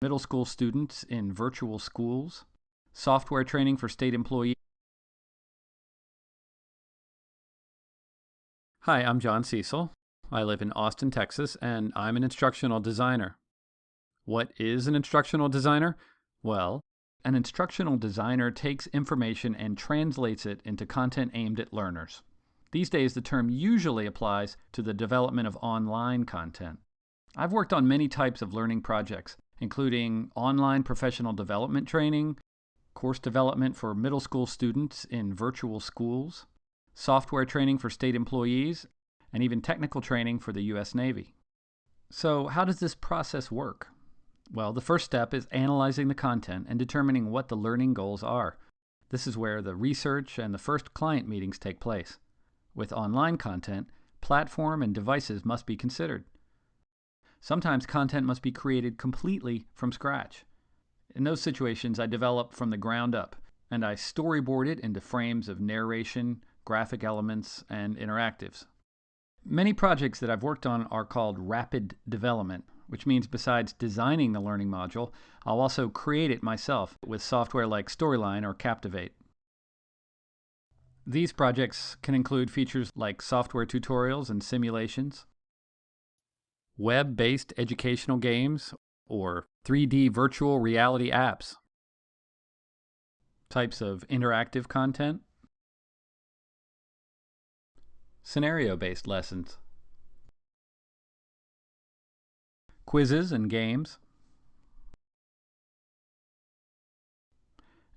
middle school students in virtual schools, software training for state employees. Hi, I'm John Cecil. I live in Austin, Texas, and I'm an instructional designer. What is an instructional designer? Well, an instructional designer takes information and translates it into content aimed at learners. These days, the term usually applies to the development of online content. I've worked on many types of learning projects, including online professional development training, course development for middle school students in virtual schools, software training for state employees, and even technical training for the U.S. Navy. So how does this process work? Well, the first step is analyzing the content and determining what the learning goals are. This is where the research and the first client meetings take place. With online content, platform and devices must be considered. Sometimes content must be created completely from scratch. In those situations, I develop from the ground up, and I storyboard it into frames of narration, graphic elements, and interactives. Many projects that I've worked on are called rapid development, which means besides designing the learning module, I'll also create it myself with software like Storyline or Captivate. These projects can include features like software tutorials and simulations, web-based educational games, or 3D virtual reality apps, types of interactive content, scenario-based lessons, quizzes and games,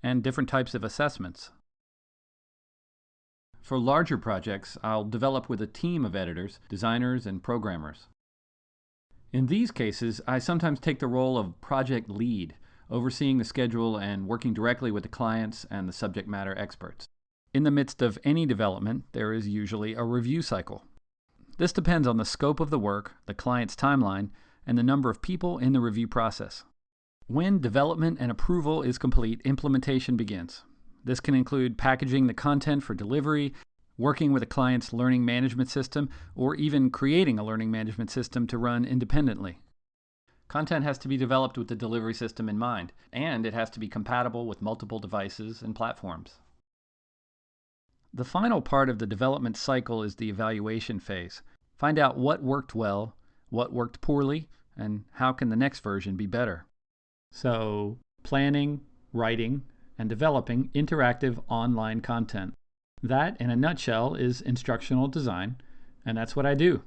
and different types of assessments. For larger projects, I'll develop with a team of editors, designers, and programmers. In these cases, I sometimes take the role of project lead, overseeing the schedule and working directly with the clients and the subject matter experts. In the midst of any development, there is usually a review cycle. This depends on the scope of the work, the client's timeline, and the number of people in the review process. When development and approval is complete, implementation begins. This can include packaging the content for delivery, working with a client's learning management system, or even creating a learning management system to run independently. Content has to be developed with the delivery system in mind, and it has to be compatible with multiple devices and platforms. The final part of the development cycle is the evaluation phase. Find out what worked well, what worked poorly, and how can the next version be better. So, planning, writing, and developing interactive online content. That, in a nutshell, is instructional design, and that's what I do.